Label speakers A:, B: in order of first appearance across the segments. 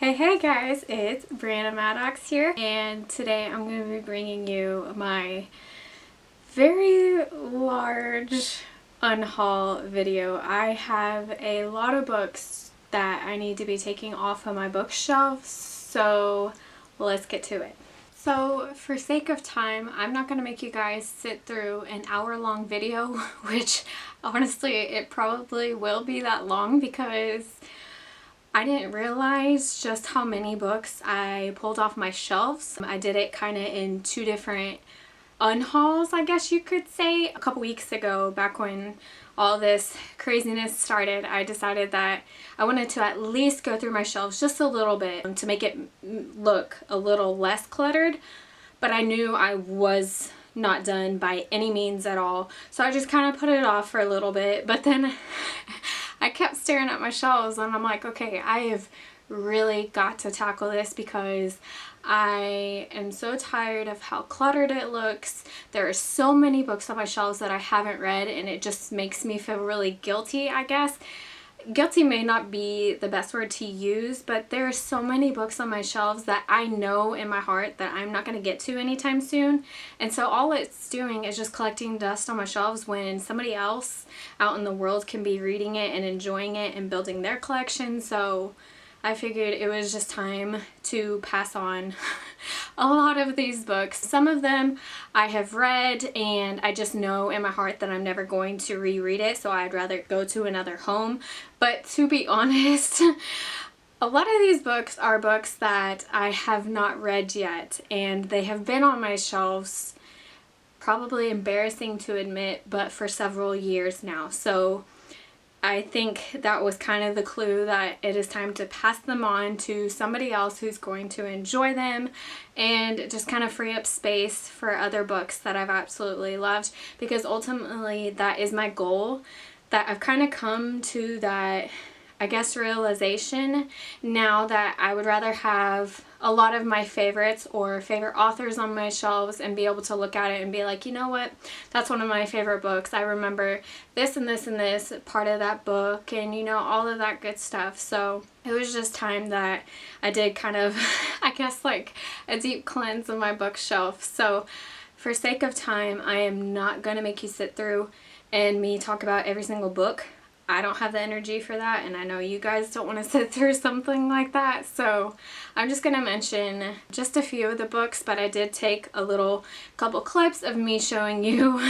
A: Hey guys, it's Brianna Maddox here, and today I'm going to be bringing you my very large unhaul video. I have a lot of books that I need to be taking off of my bookshelves, so let's get to it. So for sake of time, I'm not going to make you guys sit through an hour-long video, which honestly it probably will be that long because I didn't realize just how many books I pulled off my shelves. I did it kind of in two different unhauls, I guess you could say. A couple weeks ago, back when all this craziness started, I decided that I wanted to at least go through my shelves just a little bit to make it look a little less cluttered, but I knew I was not done by any means at all, so I just kind of put it off for a little bit. But then I kept staring at my shelves and I'm like, okay, I have really got to tackle this because I am so tired of how cluttered it looks. There are so many books on my shelves that I haven't read, and it just makes me feel really guilty, I guess. Guilty may not be the best word to use, but there are so many books on my shelves that I know in my heart that I'm not going to get to anytime soon. And so all it's doing is just collecting dust on my shelves when somebody else out in the world can be reading it and enjoying it and building their collection. So I figured it was just time to pass on a lot of these books. Some of them I have read and I just know in my heart that I'm never going to reread it, so I'd rather go to another home. But to be honest, a lot of these books are books that I have not read yet, and they have been on my shelves, probably embarrassing to admit, but for several years now. So I think that was kind of the clue that it is time to pass them on to somebody else who's going to enjoy them and just kind of free up space for other books that I've absolutely loved, because ultimately that is my goal. That I've kind of come to that, I guess, realization now that I would rather have a lot of my favorites or favorite authors on my shelves and be able to look at it and be like, you know what, that's one of my favorite books. I remember this and this and this part of that book, and you know, all of that good stuff. So it was just time that I did kind of, I guess, like a deep cleanse of my bookshelf. So for sake of time, I am not going to make you sit through and me talk about every single book. I don't have the energy for that, and I know you guys don't want to sit through something like that, so I'm just going to mention just a few of the books, but I did take a couple clips of me showing you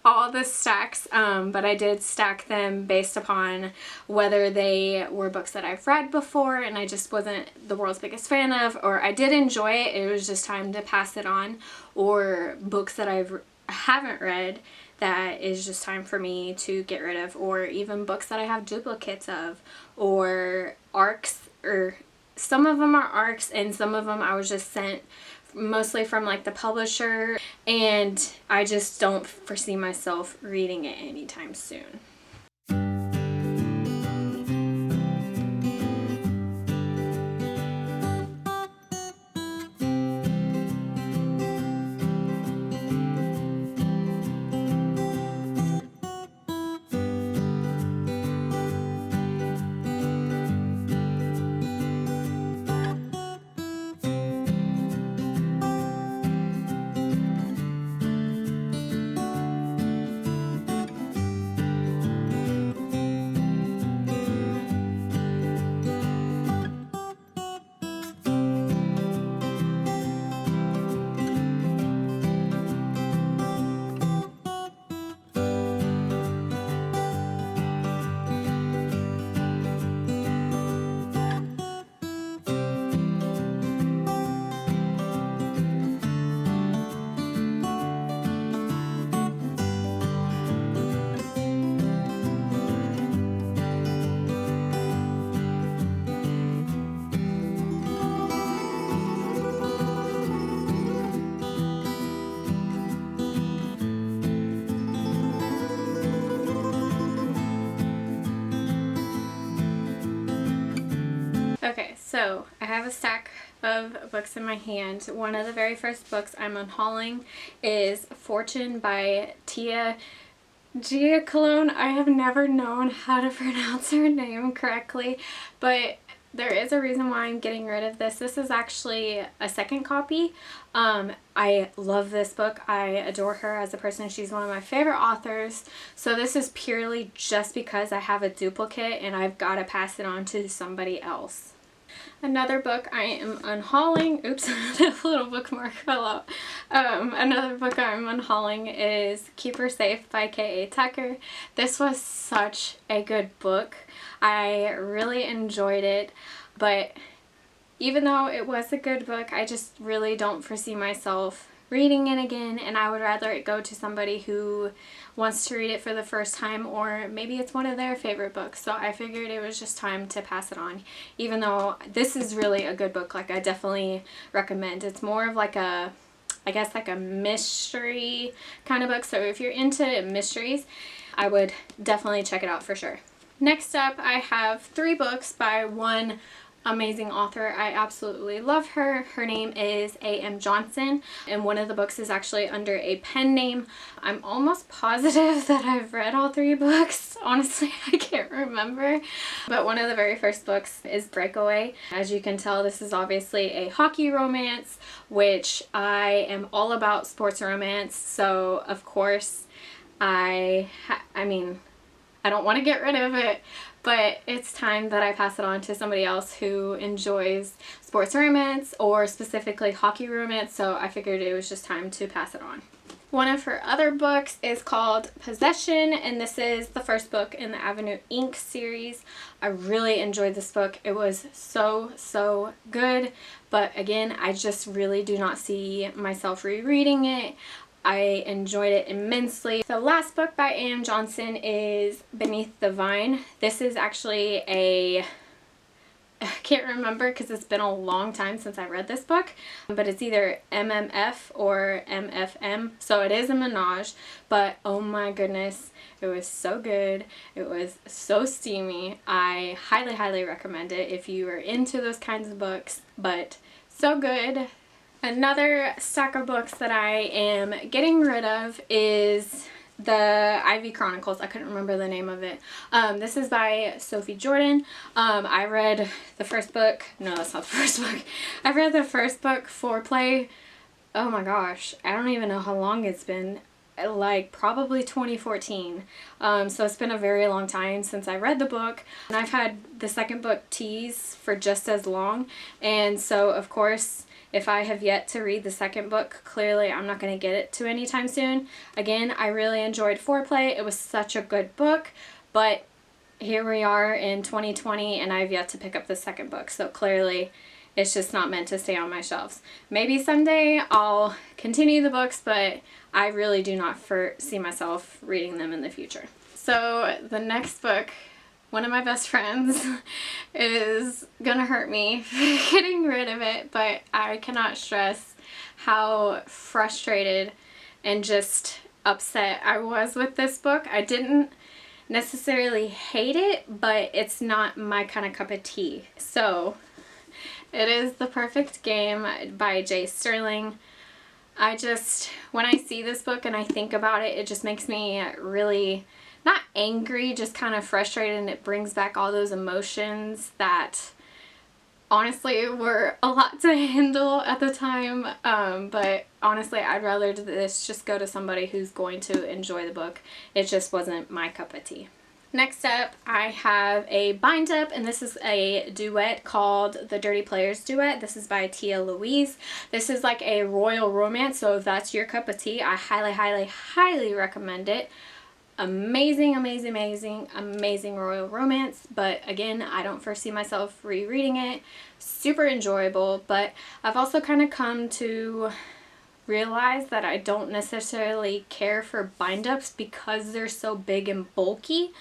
A: all the stacks, but I did stack them based upon whether they were books that I've read before and I just wasn't the world's biggest fan of, or I did enjoy it, it was just time to pass it on, or books that I haven't read that is just time for me to get rid of, or even books that I have duplicates of, or arcs, or some of them are arcs and some of them I was just sent mostly from like the publisher, and I just don't foresee myself reading it anytime soon. Okay, so I have a stack of books in my hand. One of the very first books I'm unhauling is Fortune by Tia Giacalone. I have never known how to pronounce her name correctly, but there is a reason why I'm getting rid of this. This is actually a second copy. I love this book. I adore her as a person. She's one of my favorite authors. So this is purely just because I have a duplicate and I've got to pass it on to somebody else. Another book I am unhauling, oops, the little bookmark fell out. Another book I'm unhauling is Keep Her Safe by K.A. Tucker. This was such a good book. I really enjoyed it, but even though it was a good book, I just really don't foresee myself reading it again, and I would rather it go to somebody who wants to read it for the first time, or maybe it's one of their favorite books. So I figured it was just time to pass it on, even though this is really a good book. Like, I definitely recommend. It's more of like a, I guess, like a mystery kind of book. So if you're into mysteries, I would definitely check it out for sure. Next up, I have 3 books by one amazing author. I absolutely love her. Her name is A.M. Johnson, and one of the books is actually under a pen name. I'm almost positive that I've read all 3 books. Honestly, I can't remember. But one of the very first books is Breakaway. As you can tell, this is obviously a hockey romance, which I am all about sports romance. So, of course, I mean, I don't want to get rid of it, but it's time that I pass it on to somebody else who enjoys sports romance, or specifically hockey romance, so I figured it was just time to pass it on. One of her other books is called Possession, and this is the first book in the Avenue Inc. series. I really enjoyed this book. It was so good, but again, I just really do not see myself rereading it. I enjoyed it immensely. The last book by A.M. Johnson is Beneath the Vine. This is actually I can't remember because it's been a long time since I read this book, but it's either MMF or MFM, so it is a menage, but oh my goodness, it was so good. It was so steamy. I highly recommend it if you are into those kinds of books, but so good. Another stack of books that I am getting rid of is the Ivy Chronicles. I couldn't remember the name of it. This is by Sophie Jordan. I read the first book. No, that's not the first book. I read the first book, Foreplay. Oh my gosh. I don't even know how long it's been. Like probably 2014. So it's been a very long time since I read the book. And I've had the second book, Tease, for just as long. And so, of course, if I have yet to read the second book, clearly I'm not going to get it to anytime soon. Again, I really enjoyed Foreplay. It was such a good book, but here we are in 2020 and I've yet to pick up the second book. So clearly it's just not meant to stay on my shelves. Maybe someday I'll continue the books, but I really do not foresee myself reading them in the future. So the next book, one of my best friends is gonna hurt me for getting rid of it, but I cannot stress how frustrated and just upset I was with this book. I didn't necessarily hate it, but it's not my kind of cup of tea. So it is The Perfect Game by J. Sterling. When I see this book and I think about it, it just makes me really, not angry, just kind of frustrated, and it brings back all those emotions that honestly were a lot to handle at the time. But honestly, I'd rather this just go to somebody who's going to enjoy the book. It just wasn't my cup of tea. Next up, I have a bind up, and this is a duet called The Dirty Players Duet. This is by Tia Louise. This is like a royal romance, so if that's your cup of tea, I highly recommend it. Amazing royal romance, but again, I don't foresee myself rereading it. Super enjoyable, but I've also kind of come to realize that I don't necessarily care for bind-ups because they're so big and bulky.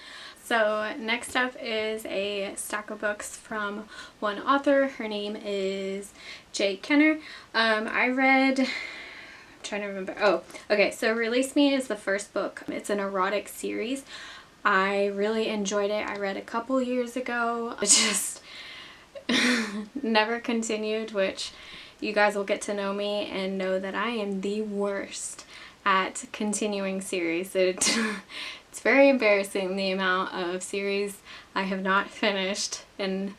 A: So next up is a stack of books from one author. Her name is Jade Kenner. I read, trying to remember. Oh, okay. So Release Me is the first book. It's an erotic series. I really enjoyed it. I read a couple years ago. It just never continued, which you guys will get to know me and know that I am the worst at continuing series. It's very embarrassing the amount of series I have not finished, and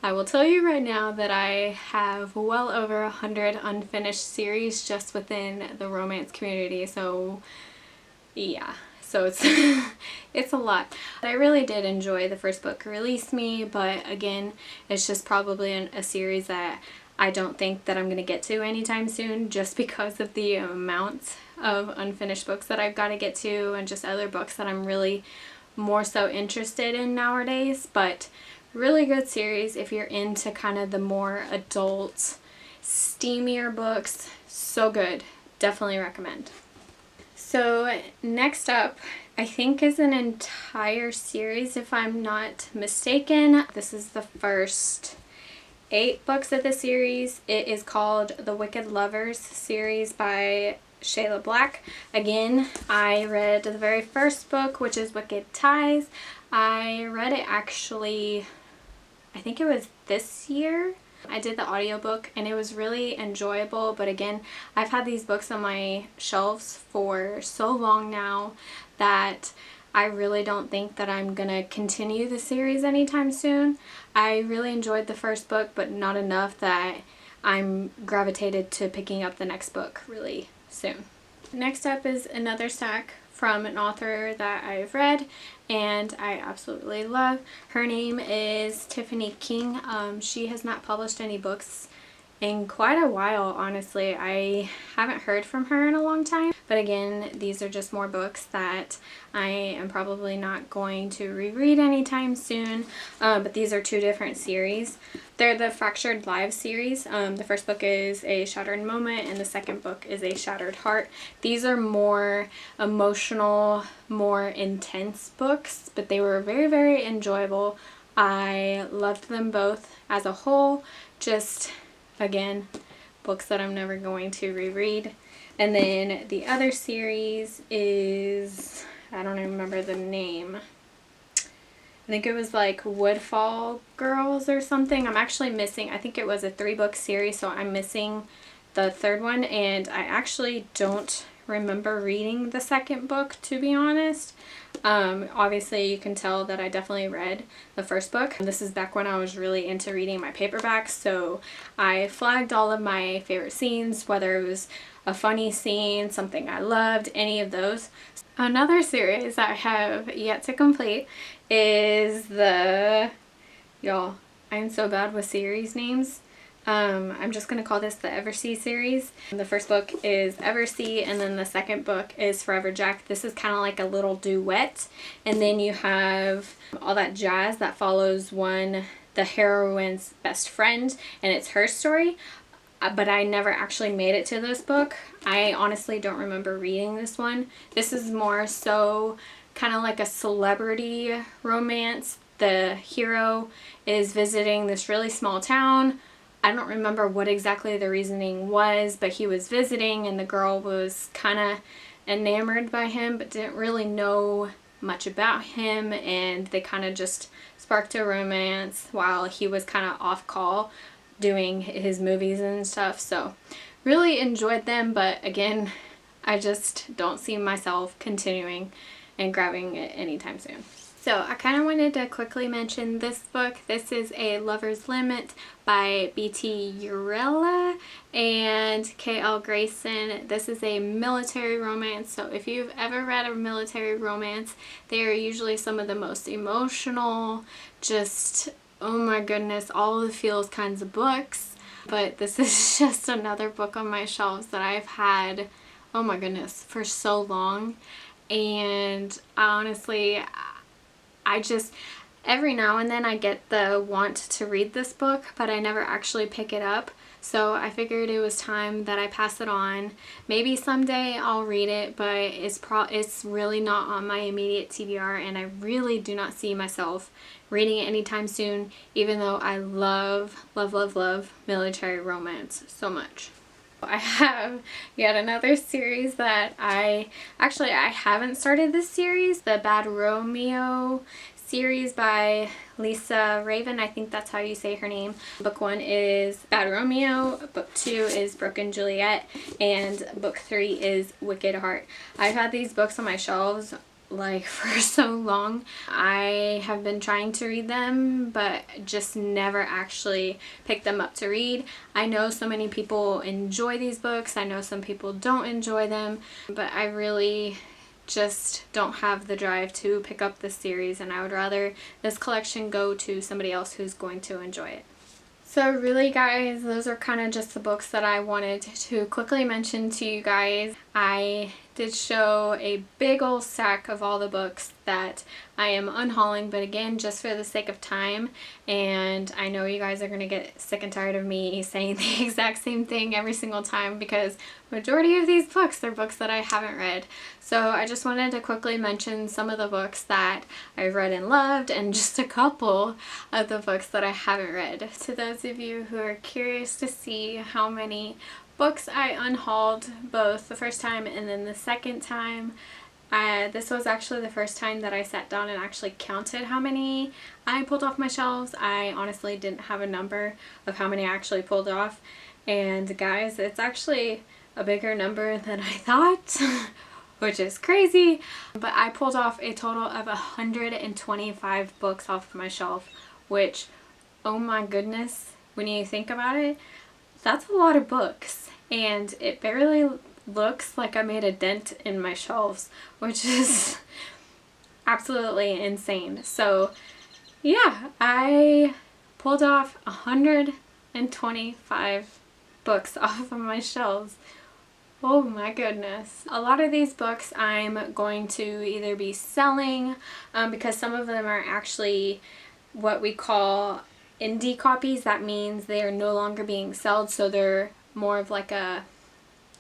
A: I will tell you right now that I have well over 100 unfinished series just within the romance community, so yeah. So it's it's a lot. I really did enjoy the first book, Release Me, but again, it's just probably a series that I don't think that I'm going to get to anytime soon, just because of the amount of unfinished books that I've got to get to and just other books that I'm really more so interested in nowadays. But really good series if you're into kind of the more adult, steamier books. So good. Definitely recommend. So next up, I think, is an entire series, if I'm not mistaken. This is the first 8 books of the series. It is called The Wicked Lovers series by Shayla Black. Again, I read the very first book, which is Wicked Ties. I read it actually, I think it was this year. I did the audiobook and it was really enjoyable, but again, I've had these books on my shelves for so long now that I really don't think that I'm gonna continue the series anytime soon. I really enjoyed the first book, but not enough that I'm gravitated to picking up the next book really soon. Next up is another stack from an author that I've read and I absolutely love. Her name is Tiffany King. She has not published any books in quite a while, honestly. I haven't heard from her in a long time, but again, these are just more books that I am probably not going to reread anytime soon, but these are 2 different series. They're the Fractured Lives series. The first book is A Shattered Moment and the second book is A Shattered Heart. These are more emotional, more intense books, but they were very, very enjoyable. I loved them both as a whole. Just, again, books that I'm never going to reread. And then the other series is, I don't even remember the name. I think it was like Woodfall Girls or something. I'm actually missing, I think it was a 3-book series, so I'm missing the third one, and I actually don't remember reading the second book, to be honest. Obviously you can tell that I definitely read the first book. This is back when I was really into reading my paperbacks, so I flagged all of my favorite scenes, whether it was a funny scene, something I loved, any of those. Another series I have yet to complete is y'all, I'm so bad with series names. I'm just going to call this the Eversea series. The first book is Eversea and then the second book is Forever Jack. This is kind of like a little duet, and then you have all that jazz that follows the heroine's best friend, and it's her story. But I never actually made it to this book. I honestly don't remember reading this one. This is more so kind of like a celebrity romance. The hero is visiting this really small town. I don't remember what exactly the reasoning was, but he was visiting and the girl was kind of enamored by him but didn't really know much about him, and they kind of just sparked a romance while he was kind of off call doing his movies and stuff. So really enjoyed them, but again, I just don't see myself continuing and grabbing it anytime soon. So I kind of wanted to quickly mention this book. This is A Lover's Limit by B.T. Urella and K.L. Grayson. This is a military romance, so if you've ever read a military romance, they are usually some of the most emotional, just, oh my goodness, all the feels kinds of books. But this is just another book on my shelves that I've had, oh my goodness, for so long. And honestly, I just, every now and then I get the want to read this book, but I never actually pick it up. So I figured it was time that I pass it on. Maybe someday I'll read it, but it's really not on my immediate TBR, and I really do not see myself reading it anytime soon, even though I love, love, love, love military romance so much. I have yet another series that I haven't started this series, the Bad Romeo series by Lisa Raven. I think that's how you say her name. Book 1 is Bad Romeo, book 2 is Broken Juliet, and book 3 is Wicked Heart. I've had these books on my shelves like for so long. I have been trying to read them but just never actually picked them up to read. I know so many people enjoy these books. I know some people don't enjoy them, but I really just don't have the drive to pick up this series, and I would rather this collection go to somebody else who's going to enjoy it. So really guys, those are kind of just the books that I wanted to quickly mention to you guys. I did show a big old stack of all the books that I am unhauling, but again, just for the sake of time, and I know you guys are going to get sick and tired of me saying the exact same thing every single time because majority of these books are books that I haven't read. So I just wanted to quickly mention some of the books that I've read and loved, and just a couple of the books that I haven't read. To those of you who are curious to see how many books I unhauled both the first time and then the second time, this was actually the first time that I sat down and actually counted how many I pulled off my shelves. I honestly didn't have a number of how many I actually pulled off, and guys, it's actually a bigger number than I thought which is crazy, but I pulled off a total of 125 books off my shelf, which, oh my goodness, when you think about it, that's a lot of books, and it barely looks like I made a dent in my shelves, which is absolutely insane. So yeah, I pulled off 125 books off of my shelves. Oh my goodness. A lot of these books I'm going to either be selling because some of them are actually what we call indie copies. That means they are no longer being sold, so they're more of like a,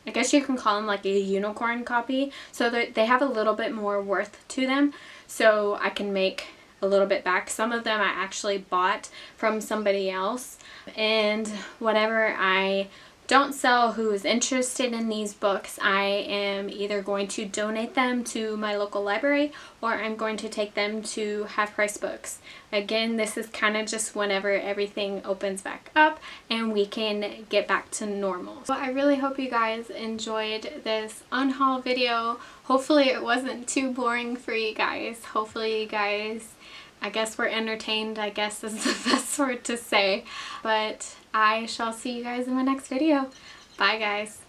A: I guess you can call them like a unicorn copy, so that they have a little bit more worth to them, so I can make a little bit back. Some of them I actually bought from somebody else, and whatever I don't sell who is interested in these books, I am either going to donate them to my local library or I'm going to take them to Half Price Books. Again, this is kind of just whenever everything opens back up and we can get back to normal. So I really hope you guys enjoyed this unhaul video. Hopefully it wasn't too boring for you guys. Hopefully you guys, I guess, we're entertained, I guess is the best word to say. But I shall see you guys in my next video. Bye guys.